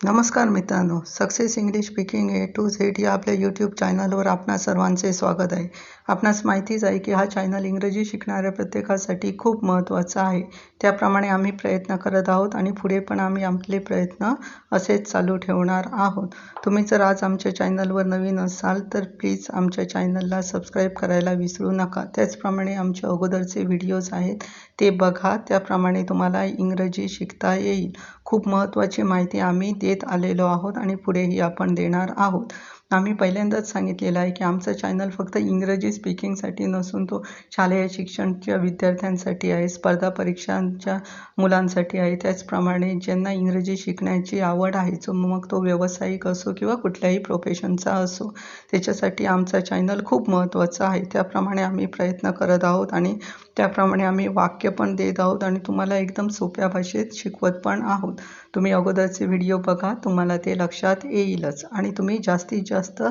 नमस्कार मित्रांनो, success English speaking A to Z या आपल्या यूट्यूब चॅनलवर आपणा सर्वांचे स्वागत आहे. आपणास माहितीच आहे की हा चॅनल इंग्रजी शिकणाऱ्या प्रत्येकासाठी खूप महत्त्वाचा आहे. त्याप्रमाणे आम्ही प्रयत्न करत आहोत आणि पुढे पण आम्ही आपले प्रयत्न असेच चालू ठेवणार आहोत. तुम्ही जर आज आमच्या चॅनलवर नवीन असाल तर प्लीज आमच्या चॅनलला सबस्क्राईब करायला विसरू नका. त्याचप्रमाणे आमच्या अगोदरचे व्हिडिओज आहेत ते बघा, त्याप्रमाणे तुम्हाला इंग्रजी शिकता येईल. खूप महत्त्वाची माहिती आम्ही देत आलेलो आहोत आणि पुढेही आपण देणार आहोत. आम्ही पहिल्यांदाच सांगितलेलं आहे की आमचा चॅनल फक्त इंग्रजी स्पीकिंगसाठी नसून तो शालेय शिक्षणच्या विद्यार्थ्यांसाठी आहे, स्पर्धा परीक्षांच्या मुलांसाठी आहे. त्याचप्रमाणे ज्यांना इंग्रजी शिकण्याची आवड आहे, मग तो व्यावसायिक असो किंवा कुठल्याही प्रोफेशनचा असो, त्याच्यासाठी आमचा चॅनल खूप महत्त्वाचा आहे. त्याप्रमाणे आम्ही प्रयत्न करत आहोत आणि त्याप्रमाणे आम्ही वाक्य पण देत आहोत आणि तुम्हाला एकदम सोप्या भाषेत शिकवत पण आहोत. तुम्ही अगोदरचे व्हिडिओ बघा, तुम्हाला ते लक्षात येईलच आणि तुम्ही जास्तीत जास्त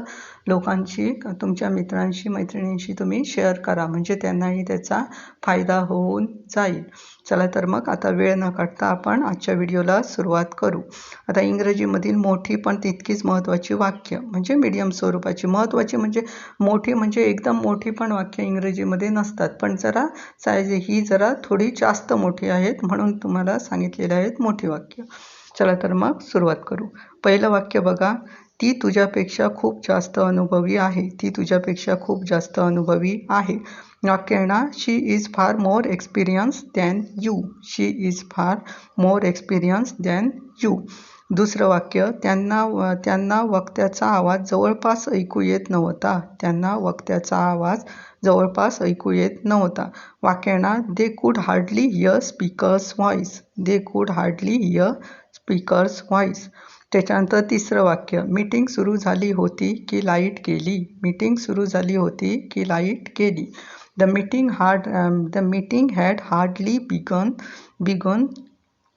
लोकांशी, तुमच्या मित्रांशी मैत्रिणींशी तुम्ही शेअर करा, म्हणजे त्यांनाही त्याचा फायदा होऊन जाईल. चला तर मग आता वेळ न काढता आपण आजच्या व्हिडिओला सुरुवात करू. आता इंग्रजीमधील मोठी पण तितकीच महत्त्वाची वाक्य म्हणजे मीडियम स्वरूपाची, महत्त्वाची म्हणजे मोठी म्हणजे एकदम मोठी पण वाक्य इंग्रजीमध्ये नसतात, पण जरा साईज ही जरा थोडी जास्त मोठी आहेत म्हणून तुम्हाला सांगितलेले आहेत मोठी वाक्य. चला तर मग सुरुवात करू. पहिलं वाक्य बघा, ती तुझ्यापेक्षा खूप जास्त अनुभवी आहे. ती तुझ्यापेक्षा खूप जास्त अनुभवी आहे. वाक्य आहे ना, she is far more experience than you. She is far more experience than you. दुसरं वाक्य, त्यांना वक्त्याचा आवाज जवळपास ऐकू येत नव्हता. त्यांना वक्त्याचा आवाज जवळपास ऐकू येत नव्हता. वाक्य ना, they could hardly here speakers voice. They could hardly here speakers voice. त्याच्यानंतर तिसरं वाक्य, मीटिंग सुरू झाली होती की लाईट गेली. मीटिंग सुरू झाली होती की लाईट गेली. The meeting had hardly begun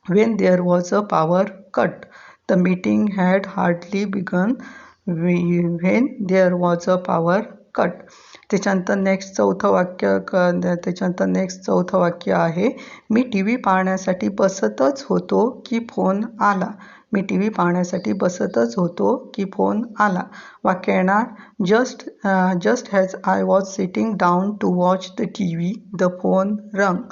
when there was a power cut. The meeting had hardly begun when there was a power cut. त्याच्यानंतर नेक्स्ट चौथं वाक्य आहे, मी टी व्ही पाहण्यासाठी बसतच होतो की फोन आला. मी टी व्ही पाहण्यासाठी बसतच होतो की फोन आला. वाक्य येणार, just as I was sitting down to watch the T V the phone rang.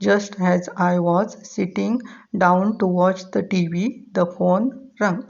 Just as I was sitting down to watch the TV, the phone rang.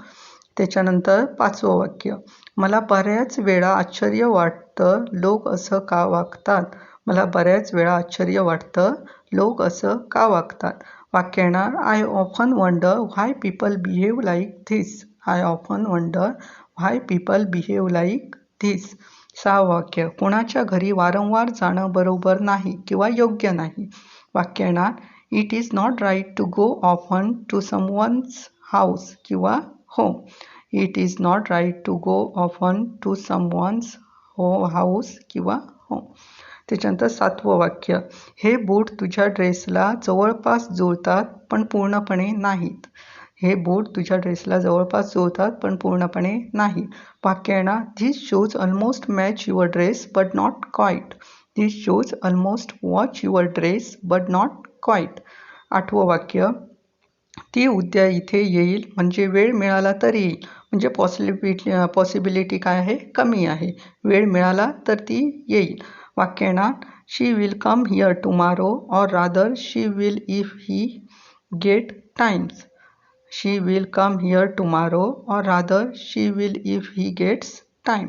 त्याच्यानंतर पाचवं वाक्य, मला बऱ्याच वेळा आश्चर्य वाटतं लोक असं का वागतात. मला बऱ्याच वेळा आश्चर्य वाटतं लोक असं का वागतात. वाक्य येणार, I often wonder why people behave like this. I often wonder why people behave like this. सहावं वाक्य, कुणाच्या घरी वारंवार जाणं बरोबर नाही किंवा योग्य नाही. वाक्य येणार, it is not right to go often to someone's house किंवा home. It is not right to go often to someone's house किंवा होम. त्याच्यानंतर सातवं वाक्य, हे बूट तुझ्या ड्रेसला जवळपास जुळतात पण पूर्णपणे नाहीत. हे बूट तुझ्या ड्रेसला जवळपास जुळतात पण पूर्णपणे नाही. वाक्य येणार, this shoes almost match your dress but not quite. These shoes almost match your dress but not quite. आठवं वाक्य, ती उद्या इथे येईल म्हणजे वेळ मिळाला तर येईल, म्हणजे पॉसिबिलिटी काय आहे, कमी आहे. वेळ मिळाला तर ती येईल. वाक्य येणार, she will come here tomorrow or rather she will if he get times. She will come here tomorrow or rather she will if he gets time.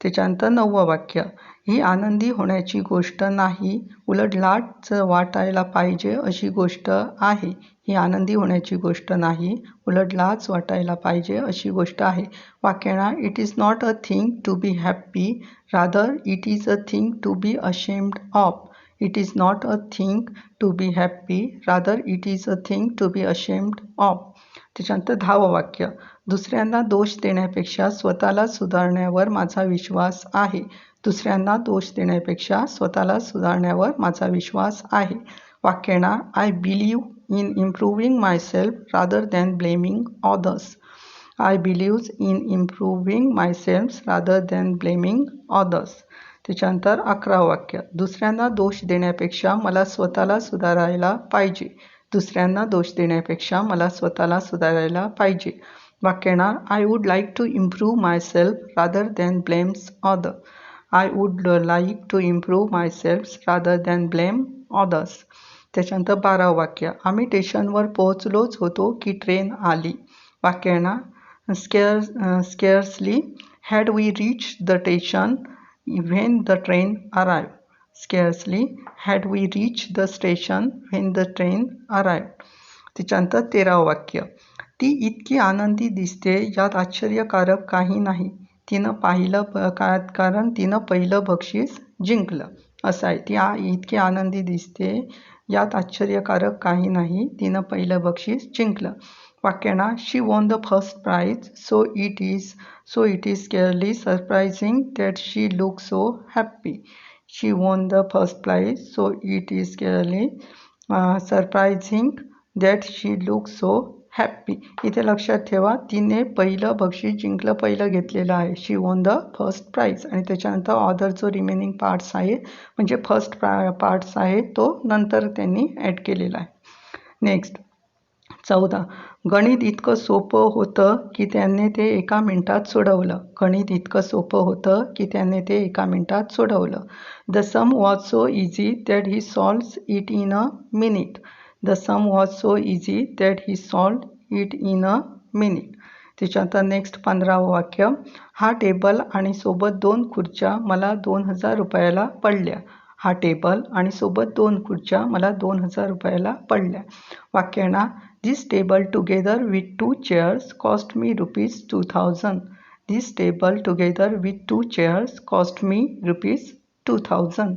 त्याच्यानंतर नववं वाक्य, ही आनंदी होण्याची गोष्ट नाही, उलट लाज वाटायला पाहिजे अशी गोष्ट आहे. ही आनंदी होण्याची गोष्ट नाही, उलट लाज वाटायला पाहिजे अशी गोष्ट आहे. वाक्याना, it is not a thing to be happy, rather it is a thing to be ashamed of. It is not a thing to be happy, rather it is a thing to be ashamed of. त्याच्यानंतर 10वं वाक्य, दुसऱ्यांना दोष देण्यापेक्षा स्वतःला सुधारण्यावर माझा विश्वास आहे. दुसऱ्यांना दोष देण्यापेक्षा स्वतःला सुधारण्यावर माझा विश्वास आहे. वाक्य येणार, I believe in improving myself rather than blaming others. I believe in improving myself rather than blaming others. त्याच्यानंतर 11वं वाक्य, दुसऱ्यांना दोष देण्यापेक्षा मला स्वतःला सुधारायला पाहिजे. दुसऱ्यांना दोष देण्यापेक्षा मला स्वतःला सुधारायला पाहिजे. वाक्यणार I would like to improve myself rather than blames other. I would like to improve myself rather than blame others. त्याच्यानंतर 12 वाक्य, आम्ही स्टेशनवर पोहोचलोच होतो की ट्रेन आली. वाक्यणार scarcely had we reach the station when the train arrive. Scarcely had we reach the station when the train arrive. त्याच्यानंतर 13 वाक्य, ती इतकी आनंदी दिसते यात आश्चर्यकारक काही नाही. तिनं कारण तिनं पहिलं बक्षीस जिंकलं. असं आहे, ती इतकी आनंदी दिसते यात आश्चर्यकारक काही नाही. तिनं पहिलं बक्षीस जिंकलं. वाक्यणार she won the first prize so it is scarcely surprising that she look so happy. She won the first prize so it is scarcely surprising that she look so happy. इथे लक्षात ठेवा, तिने पहिलं बक्षीस जिंकलं, पहिलं घेतलेलं आहे. She won the first prize. आणि त्याच्यानंतर ऑदर जो रिमेनिंग पार्ट्स आहे म्हणजे फर्स्ट पार्ट्स आहे तो नंतर त्यांनी ॲड केलेला आहे. नेक्स्ट 14, गणित इतकं सोपं होतं की त्याने ते एका मिनिटात सोडवलं. गणित इतकं सोपं होतं की त्याने ते एका मिनिटात सोडवलं. The sum was so easy that he solves it in a minute. The sum was so easy that he solve it in a minute. त्याच्यानंतर नेक्स्ट 15 वाक्य, हा टेबल आणि सोबत 2 खुर्च्या मला 2000 रुपयाला पडल्या. हा टेबल आणि सोबत 2 खुर्च्या मला 2000 रुपयाला पडल्या. वाक्यणार this table together with 2 chairs cost me ₹2000. This table together with 2 chairs cost me ₹2000.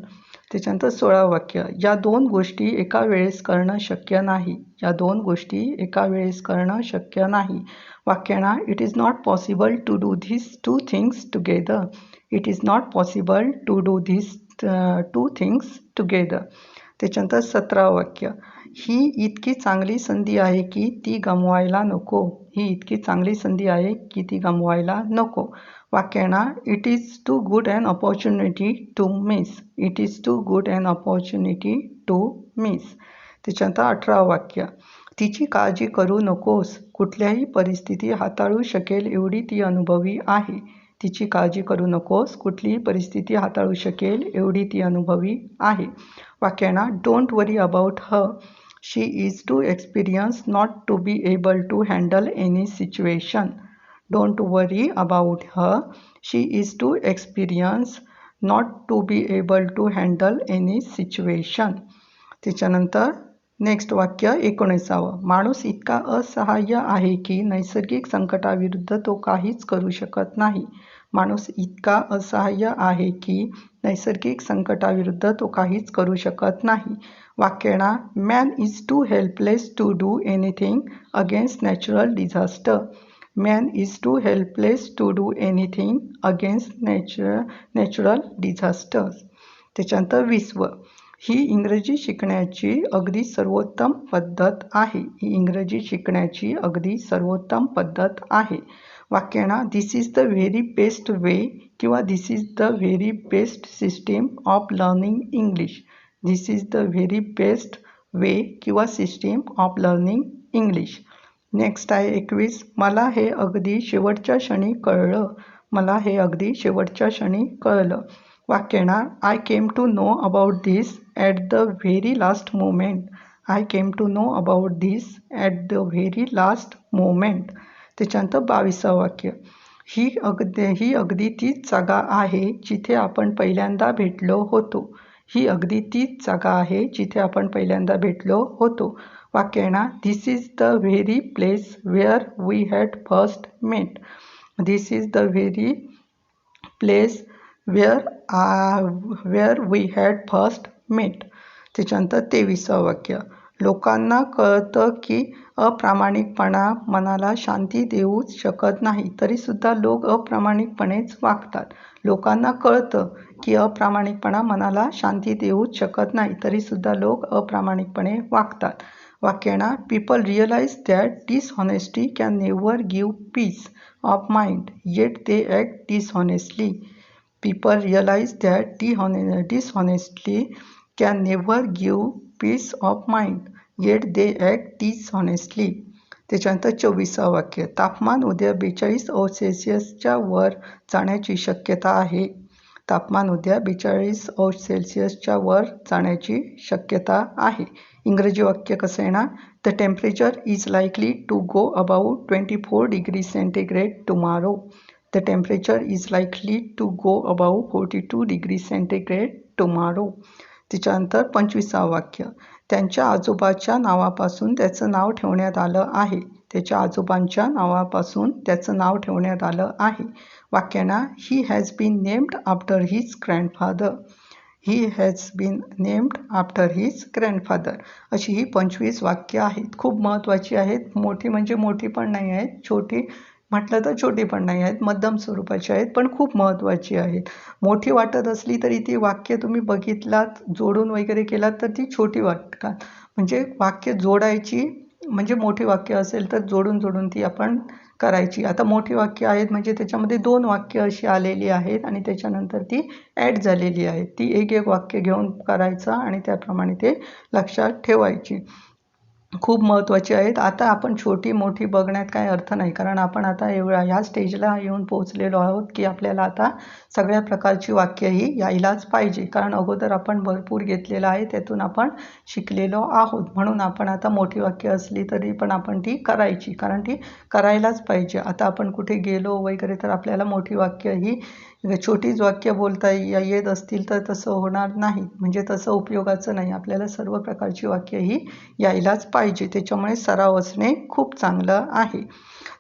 त्याच्यानंतर 16 वाक्य, या 2 गोष्टी एका वेळेस करणं शक्य नाही. या 2 गोष्टी एका वेळेस करणं शक्य नाही. वाक्यणार it is not possible to do this 2 things together. It is not possible to do this 2 things together. त्याच्यानंतर 17 वाक्य, ही इतकी चांगली संधी आहे की ती गमवायला नको. ही इतकी चांगली संधी आहे की ती गमवायला नको. वाक्यणार it is too good an opportunity to miss. It is too good an opportunity to miss. त्याच्यानंतर 18 वाक्य, तिची काळजी करू नकोस. कुठल्याही परिस्थिती हाताळू शकेल एवढी ती अनुभवी आहे. तिची काळजी करू नकोस. कुठलीही परिस्थिती हाताळू शकेल एवढी ती अनुभवी आहे. वाक्यणार don't worry about her. She is too experience not to be able to handle any situation. Don't worry about her. She is too experience not to be able to handle any situation. त्याच्यानंतर next वाक्य 19, माणूस इतका असहाय्य आहे की नैसर्गिक संकटाविरुद्ध तो काहीच करू शकत नाही. माणूस इतका असहाय्य आहे की नैसर्गिक संकटाविरुद्ध तो काहीच करू शकत नाही. वाक्यणार man is too helpless to do anything against natural disaster. Man is too helpless to do anything against natural disasters. त्याच्यानंतर 20, ही इंग्रजी शिकण्याची अगदी सर्वोत्तम पद्धत आहे. ही इंग्रजी शिकण्याची अगदी सर्वोत्तम पद्धत आहे. वाक्यणार this is the very best way किंवा this is the very best system of learning English. This is the very best way किंवा system of learning English. Next आहे 21, मला हे अगदी शेवटच्या क्षणी कळलं. मला हे अगदी शेवटच्या क्षणी कळलं. वाक्यणार I came to know about this at the very last moment. I came to know about this at the very last moment. त्याच्यानंतर 22 वाक्य, ही अगदी तीच जागा आहे जिथे आपण पहिल्यांदा भेटलो होतो. ही अगदी तीच जागा आहे जिथे आपण पहिल्यांदा भेटलो होतो. वाक्यणार this is the very place where we had first met. This is the very place where we had first met. त्याच्यानंतर 23 वाक्य, लोकांना कळतं की अप्रामाणिकपणा मनाला शांती देऊच शकत नाही तरीसुद्धा लोक अप्रामाणिकपणेच वागतात. लोकांना कळतं की अप्रामाणिकपणा मनाला शांती देऊच शकत नाही तरीसुद्धा लोक अप्रामाणिकपणे वागतात. वाक्यणार people realize that dishonesty can never give peace of mind yet they act dishonestly. People realize that dishonesty can never give peace of mind, yet they act dishonestly. त्याच्यानंतर 24वा वाक्य, तापमान उद्या 42°C वर जाण्याची शक्यता आहे. तापमान उद्या 42°C वर जाण्याची शक्यता आहे. इंग्रजी वाक्य कसं येणार? The temperature is likely to go about 24°C tomorrow. The temperature is likely to go about 42°C tomorrow. त्याच्यानंतर 25वा वाक्य, त्यांच्या आजोबाच्या नावापासून त्याचं नाव ठेवण्यात आलं आहे. त्याच्या आजोबांच्या नावापासून त्याचं नाव ठेवण्यात आलं आहे. वाक्यांना he has been named after his grandfather. He has been named after his grandfather. अशी ही 25 वाक्य आहेत. खूप महत्त्वाची आहेत. मोठी म्हणजे मोठी पण नाही आहेत, छोटी म्हटलं तर छोटी पण नाही आहेत, मध्यम स्वरूपाची आहेत, पण खूप महत्त्वाची आहेत. मोठी वाटत असली तरी ती वाक्य तुम्ही बघितलात, जोडून वगैरे केलात तर ती छोटी वाटतात. म्हणजे वाक्य जोडायची, म्हणजे मोठी वाक्य असेल तर जोडून ती आपण करायची. आता मोठी वाक्य आहेत म्हणजे त्याच्यामध्ये 2 वाक्य अशी आलेली आहेत आणि त्याच्यानंतर ती ॲड झालेली आहेत. ती एक वाक्य घेऊन करायचं आणि त्याप्रमाणे ते लक्षात ठेवायची. खूप महत्त्वाची आहेत. आता आपण छोटी मोठी बघण्यात काही अर्थ नाही, कारण आपण आता ह्या स्टेजला येऊन पोहोचलेलो आहोत की आपल्याला आता सगळ्या प्रकारची वाक्य ही यायलाच पाहिजे, कारण अगोदर आपण भरपूर घेतलेलं आहे, त्यातून आपण शिकलेलो आहोत. म्हणून आपण आता मोठी वाक्य असली तरी पण आपण ती करायची, कारण ती करायलाच पाहिजे. आता आपण कुठे गेलो वगैरे तर आपल्याला मोठी वाक्य ही छोटीच वाक्य बोलता येत असतील तर तसं होणार नाही, म्हणजे तसं उपयोगाचं नाही. आपल्याला सर्व प्रकारची वाक्य ही यायलाच पाहिजे. त्याच्यामुळे सराव असणे खूप चांगलं आहे.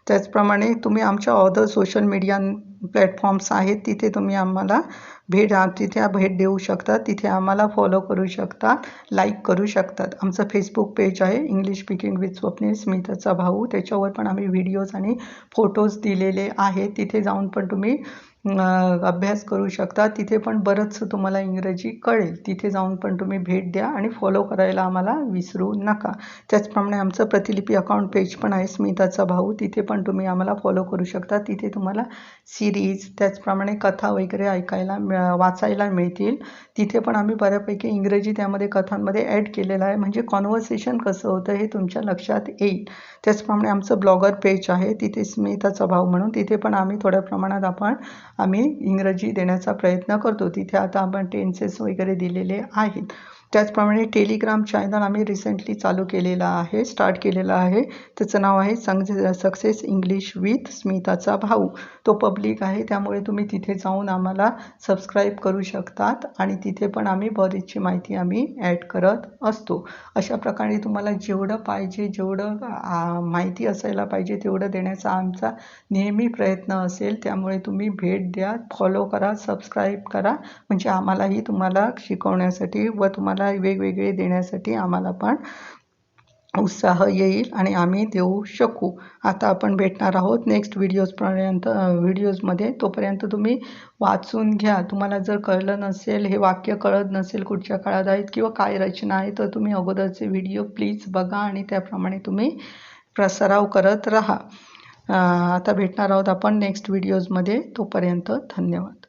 त्याचप्रमाणे तुम्ही आमच्या अदर सोशल मीडिया प्लॅटफॉर्म्स आहेत, तिथे तुम्ही आम्हाला तिथे भेट देऊ शकता. तिथे आम्हाला फॉलो करू शकता, लाईक करू शकतात. आमचं फेसबुक पेज आहे इंग्लिश स्पीकिंग विथ स्वप्नील, स्मिताचा भाऊ. त्याच्यावर पण आम्ही व्हिडिओज आणि फोटोज दिलेले आहेत. तिथे जाऊन पण तुम्ही अभ्यास करू शकता. तिथे पण बरंचसं तुम्हाला इंग्रजी कळेल. तिथे जाऊन पण तुम्ही भेट द्या आणि फॉलो करायला आम्हाला विसरू नका. त्याचप्रमाणे आमचं प्रतिलिपी अकाउंट पेज पण आहे स्मिताचा भाऊ. तिथे पण तुम्ही आम्हाला फॉलो करू शकता. तिथे तुम्हाला सिरीज, त्याचप्रमाणे कथा वगैरे वाचायला मिळतील. तिथे पण आम्ही बऱ्यापैकी इंग्रजी त्यामध्ये कथांमध्ये ॲड केलेलं आहे, म्हणजे कॉन्व्हर्सेशन कसं होतं हे तुमच्या लक्षात येईल. त्याचप्रमाणे आमचं ब्लॉगर पेज आहे, तिथे स्मिताचा भाऊ म्हणून. तिथे पण आम्ही थोड्या प्रमाणात आम्ही इंग्रजी देण्याचा प्रयत्न करतो. तिथे आता आपण टेन्सेस वगैरे दिलेले आहेत. त्याचप्रमाणे टेलिग्राम चॅनल आम्ही रिसेंटली स्टार्ट केलेला आहे. त्याचं नाव आहे सक्सेस इंग्लिश विथ स्मिताचा भाऊ. तो पब्लिक आहे, त्यामुळे तुम्ही तिथे जाऊन आम्हाला सबस्क्राईब करू शकतात आणि तिथे पण आम्ही बरीचशी माहिती आम्ही ॲड करत असतो. अशा प्रकारे तुम्हाला जेवढं पाहिजे, जेवढं माहिती असायला पाहिजे तेवढं देण्याचा आमचा नेहमी प्रयत्न असेल. त्यामुळे तुम्ही भेट द्या, फॉलो करा, सबस्क्राईब करा, म्हणजे आम्हालाही तुम्हाला शिकवण्यासाठी व तुम्हाला वेगवेगळे देण्यासाठी आम्हाला पण उत्साह येईल आणि आम्ही देऊ शकू. आता आपण भेटणार आहोत नेक्स्ट व्हिडिओजमध्ये. तोपर्यंत तुम्ही वाचून घ्या. तुम्हाला जर कळलं नसेल, हे वाक्य कळत नसेल कुठच्या काळात आहेत किंवा काय रचना आहे, तर तुम्ही अगोदरचे व्हिडिओ प्लीज बघा आणि त्याप्रमाणे तुम्ही सराव करत राहा. आता भेटणार आहोत आपण नेक्स्ट व्हिडिओजमध्ये. तोपर्यंत धन्यवाद.